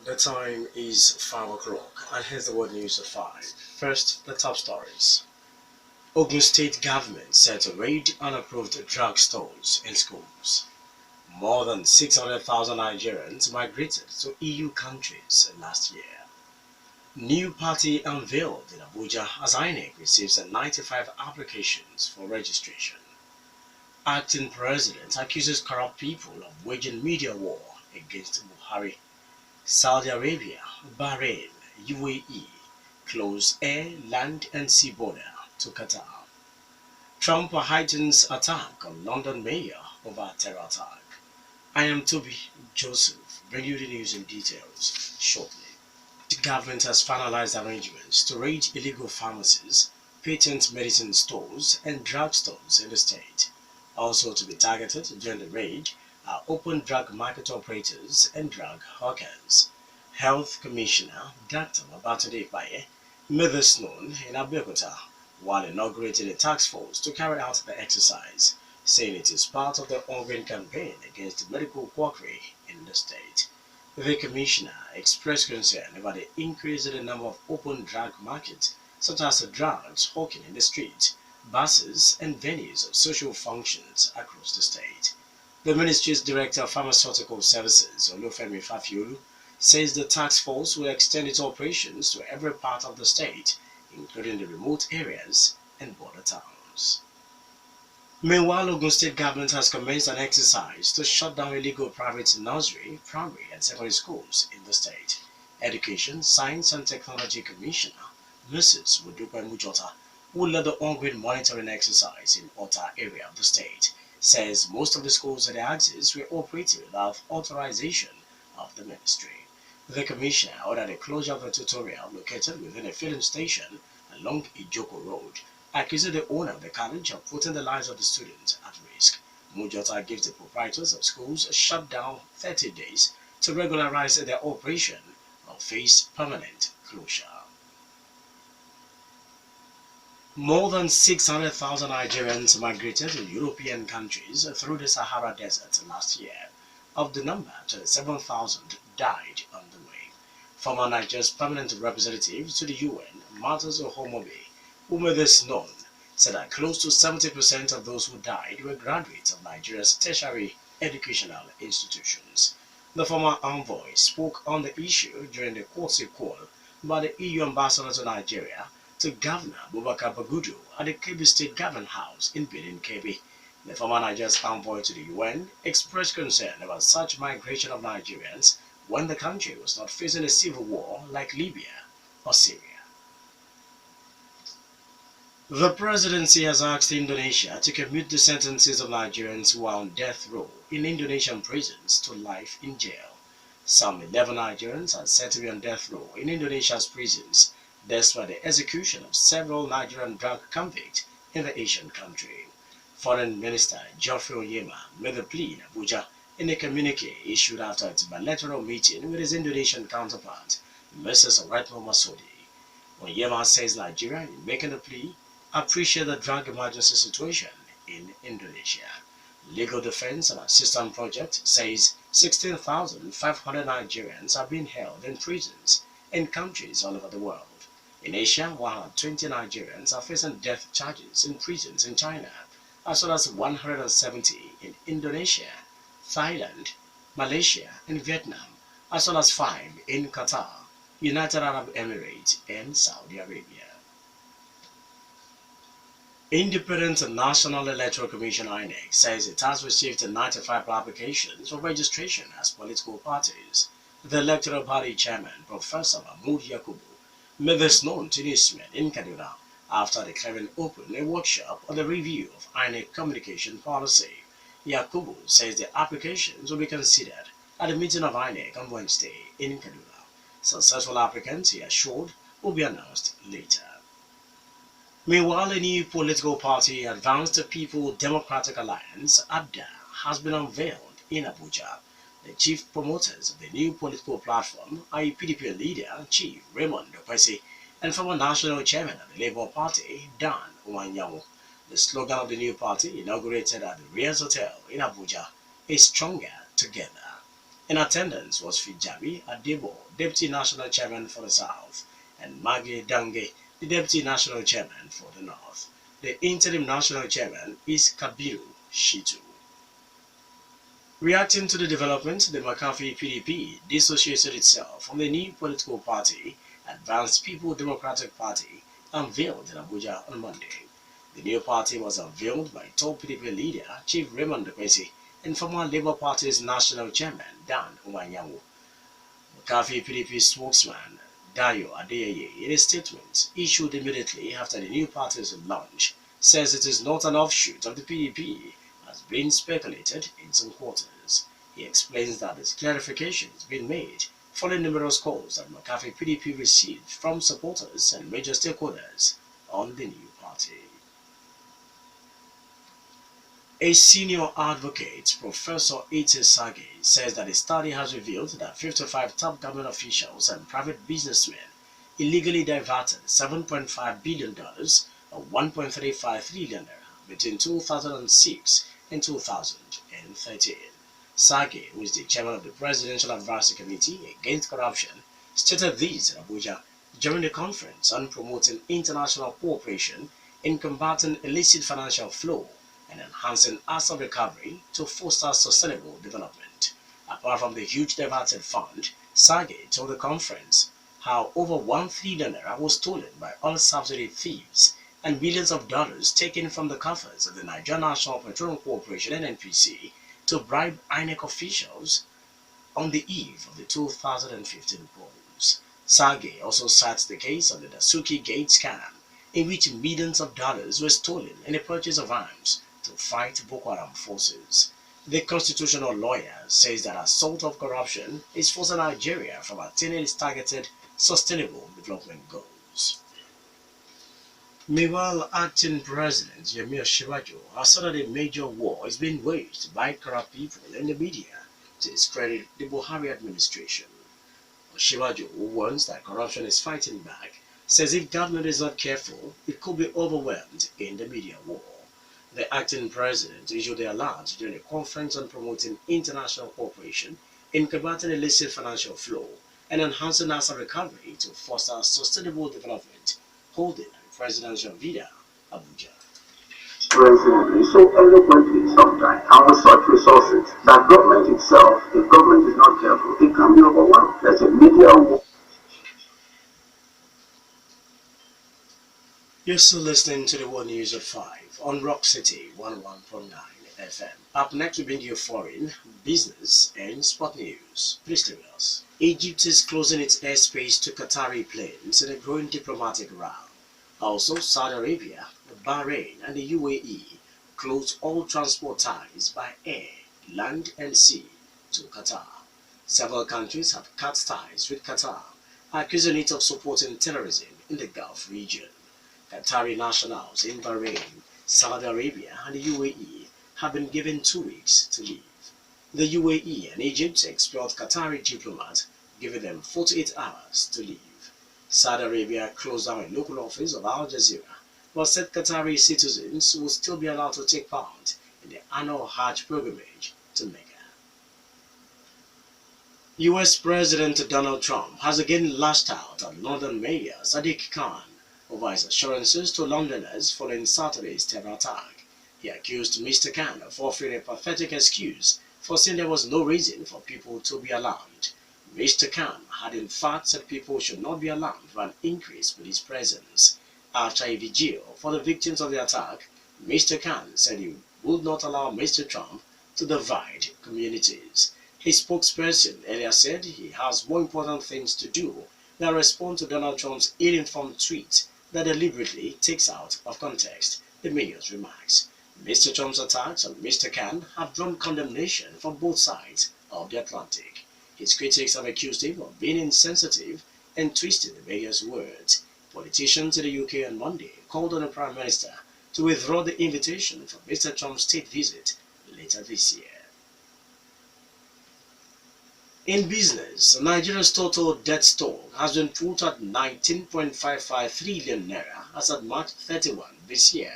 The time is 5 o'clock, and here's the world news at 5. First, the top stories. Ogun State government set to raid unapproved drug stores in schools. More than 600,000 Nigerians migrated to EU countries last year. New party unveiled in Abuja as INEC receives 95 applications for registration. Acting president accuses corrupt people of waging media war against Buhari. Saudi Arabia, Bahrain, UAE close air, land and sea border to Qatar. Trump heightens attack on London mayor over terror attack. I am Tobi Joseph, bringing you the news in details shortly. The government has finalized arrangements to raid illegal pharmacies, patent medicine stores and drugstores in the state. Also to be targeted during the raid are open drug market operators and drug hawkers. Health Commissioner Dr. Babatunde Ipaye made this known in Abeokuta while inaugurating a task force to carry out the exercise, saying it is part of the ongoing campaign against medical quackery in the state. The commissioner expressed concern about the increase in the number of open drug markets, such as drugs hawking in the street, buses, and venues of social functions across the state. The ministry's director of pharmaceutical services, Olufemi Fafiolu, says the task force will extend its operations to every part of the state, including the remote areas and border towns. Meanwhile, Ogun State government has commenced an exercise to shut down illegal private nursery, primary and secondary schools in the state. Education, Science and Technology Commissioner Mrs. Wudupe Mujota, who led the ongoing monitoring exercise in Ota area of the state, says most of the schools at the axis were operating without authorization of the ministry. The commissioner ordered the closure of a tutorial located within a filling station along Ijoko Road, accusing the owner of the college of putting the lives of the students at risk. Mujota gives the proprietors of schools a shutdown 30 days to regularize their operation or face permanent closure. More than 600,000 Nigerians migrated to European countries through the Sahara Desert last year. Of the number, 27,000 died on the way. Former Nigeria's permanent representative to the UN, Martins Ohomobe, who made this known, said that close to 70% of those who died were graduates of Nigeria's tertiary educational institutions. The former envoy spoke on the issue during the courtesy call by the EU ambassador to Nigeria to Governor Boubacar Bagudu at the Kebbi State Government House in Benin Kebbi. The former Nigeria's envoy to the UN expressed concern about such migration of Nigerians when the country was not facing a civil war like Libya or Syria. The presidency has asked Indonesia to commute the sentences of Nigerians who are on death row in Indonesian prisons to life in jail. Some 11 Nigerians are said to be on death row in Indonesia's prisons, despite the execution of several Nigerian drug convicts in the Asian country. Foreign Minister Geoffrey Onyema made the plea in Abuja in a communique issued after its bilateral meeting with his Indonesian counterpart, Mrs. Retno Masodi. Onyema says Nigeria, in making the plea, appreciate the drug emergency situation in Indonesia. Legal Defense and Assistance Project says 16,500 Nigerians are being held in prisons in countries all over the world. In Asia, 120 Nigerians are facing death charges in prisons in China, as well as 170 in Indonesia, Thailand, Malaysia, and Vietnam, as well as 5 in Qatar, United Arab Emirates, and Saudi Arabia. Independent National Electoral Commission INEC says it has received 95 applications for registration as political parties. The electoral party chairman, Professor Mahmoud Yakubu, made this known to newsmen in Kaduna after declaring open a workshop on the review of INEC communication policy. Yakubu says the applications will be considered at the meeting of INEC on Wednesday in Kaduna. Successful applicants, he assured, will be announced later. Meanwhile, a new political party, Advanced People Democratic Alliance, ADDA, has been unveiled in Abuja. The chief promoters of the new political platform are PDP leader, Chief Raymond Okwesi, and former national chairman of the Labour Party, Dan Uwanyamu. The slogan of the new party, inaugurated at the Riaz Hotel in Abuja, is Stronger Together. In attendance was Fijabi Adebo, Deputy National Chairman for the South, and Maggie Dange, the Deputy National Chairman for the North. The interim National Chairman is Kabiru Shitu. Reacting to the development, the McCarthy PDP dissociated itself from the new political party, Advanced People Democratic Party, unveiled in Abuja on Monday. The new party was unveiled by top PDP leader Chief Raymond Kwesi and former Labour Party's national chairman Dan Umanyangu. McCarthy PDP spokesman Dayo Adeyeye, in a statement issued immediately after the new party's launch, says it is not an offshoot of the PDP as being speculated in some quarters. He explains that this clarification has been made following numerous calls that McCarthy PDP received from supporters and major stakeholders on the new party. A senior advocate, Professor Ete Sage, says that a study has revealed that 55 top government officials and private businessmen illegally diverted $7.5 billion or 1.35 trillion between 2006 and 2013. Sage, who is the chairman of the Presidential Advisory Committee Against Corruption, stated this in Abuja during the conference on promoting international cooperation in combating illicit financial flow and enhancing asset recovery to foster sustainable development. Apart from the huge diverted fund, Sage told the conference how over 1 trillion was stolen by unsubsidized thieves and millions of dollars taken from the coffers of the Nigerian National Petroleum Corporation (NNPC) to bribe INEC officials on the eve of the 2015 polls. Sage also cites the case of the Dasuki Gate scam, in which millions of dollars were stolen in the purchase of arms to fight Boko Haram forces. The constitutional lawyer says that assault of corruption is forcing Nigeria from attaining its targeted sustainable development goals. Meanwhile, acting President Yemi Osinbajo has said that a major war is being waged by corrupt people in the media to discredit the Buhari administration. Osinbajo, who warns that corruption is fighting back, says if government is not careful, it could be overwhelmed in the media war. The acting president issued the alert during a conference on promoting international cooperation in combating illicit financial flow and enhancing asset recovery to foster sustainable development, holding at the presidential villa, Abuja. President so eloquently sometimes how such resources that government itself, if government is not careful, it can be overwhelmed. There's a media war. You're still listening to the World News at 5 on Rock City 101.9 FM. Up next, we bring you foreign, business, and sport news. Please stay with us. Egypt is closing its airspace to Qatari planes in a growing diplomatic row. Also, Saudi Arabia, Bahrain, and the UAE closed all transport ties by air, land, and sea to Qatar. Several countries have cut ties with Qatar, accusing it of supporting terrorism in the Gulf region. Qatari nationals in Bahrain, Saudi Arabia, and the UAE have been given 2 weeks to leave. The UAE and Egypt expelled Qatari diplomats, giving them 48 hours to leave. Saudi Arabia closed down a local office of Al Jazeera, but said Qatari citizens will still be allowed to take part in the annual Hajj pilgrimage to Mecca. US President Donald Trump has again lashed out at London Mayor Sadiq Khan over his assurances to Londoners following Saturday's terror attack. He accused Mr. Khan of offering a pathetic excuse for saying there was no reason for people to be alarmed. Mr. Khan had in fact said people should not be alarmed by an increased police presence. After a vigil for the victims of the attack, Mr. Khan said he would not allow Mr. Trump to divide communities. His spokesperson earlier said he has more important things to do than respond to Donald Trump's ill-informed tweet that deliberately takes out of context the mayor's remarks. Mr. Trump's attacks on Mr. Khan have drawn condemnation from both sides of the Atlantic. His critics have accused him of being insensitive and twisting the mayor's words. Politicians in the UK on Monday called on the Prime Minister to withdraw the invitation for Mr. Trump's state visit later this year. In business, Nigeria's total debt stock has been put at 19.55 trillion naira as at March 31 this year,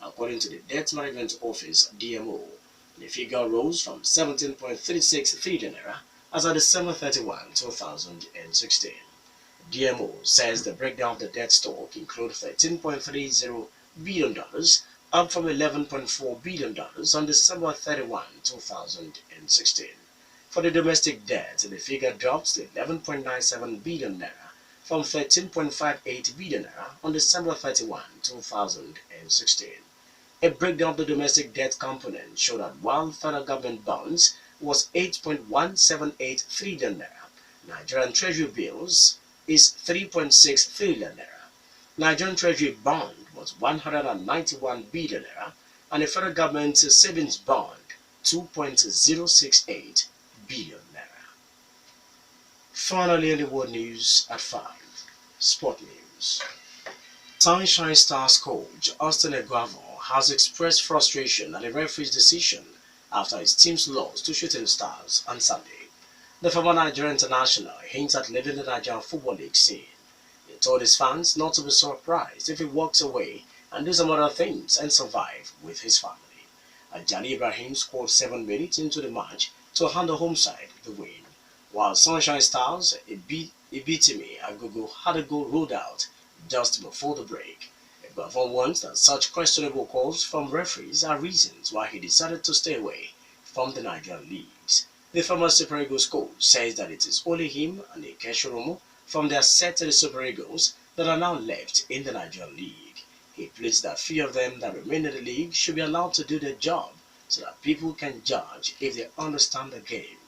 according to the Debt Management Office (DMO). The figure rose from 17.36 trillion naira as of December 31, 2016. DMO says the breakdown of the debt stock includes $13.30 billion, up from $11.4 billion on December 31, 2016. For the domestic debt, the figure drops to 11.97 billion naira from 13.58 billion naira on December 31, 2016. A breakdown of the domestic debt component showed that while federal government bonds was 8.178 trillion naira, Nigerian treasury bills is 3.6 trillion naira. Nigerian treasury bond was 191 billion naira, and the federal government savings bond 2.068 billion naira. Finally, in the world news at 5, sport news. Sunshine Stars coach Austin Eguavoen has expressed frustration at the referee's decision after his team's loss to Shooting Stars on Sunday. The former Nigerian international hints at leaving the Nigerian Football League scene. He told his fans not to be surprised if he walks away and do some other things and survive with his family. Ajani Ibrahim scored 7 minutes into the match to hand the home side the win, while Sunshine Stars Ibitimi Agogo had a goal ruled out just before the break. Eguavoen warns that such questionable calls from referees are reasons why he decided to stay away from the Nigerian leagues. The former Super Eagles coach says that it is only him and Ike Shoromo from their set to the Super Eagles that are now left in the Nigerian league. He pleads that few of them that remain in the league should be allowed to do their job so that people can judge if they understand the game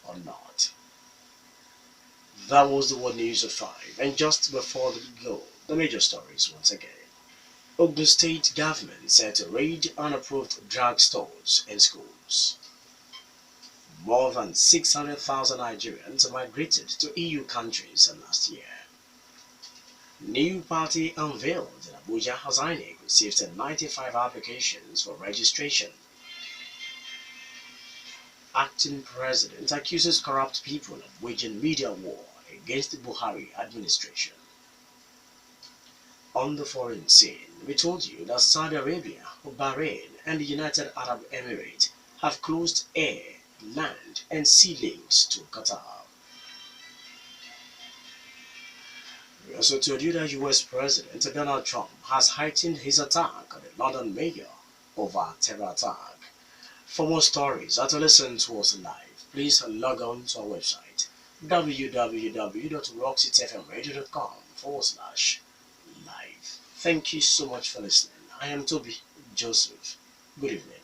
or not. That was the world news at 5, and just before we go, the major stories once again. Ogun State government set to raid unapproved drug stores in schools. More than 600,000 Nigerians migrated to EU countries last year. New party unveiled in Abuja as INEC received 95 applications for registration. Acting president accuses corrupt people of waging media war against the Buhari administration. On the foreign scene, we told you that Saudi Arabia, Bahrain, and the United Arab Emirates have closed air, land, and sea links to Qatar. We also told you that US President Donald Trump has heightened his attack on the London mayor over a terror attack. For more stories or to listen to us live, please log on to our website www.rockcityfmradio.com/live. Thank you so much for listening. I am Tobi Joseph. Good evening.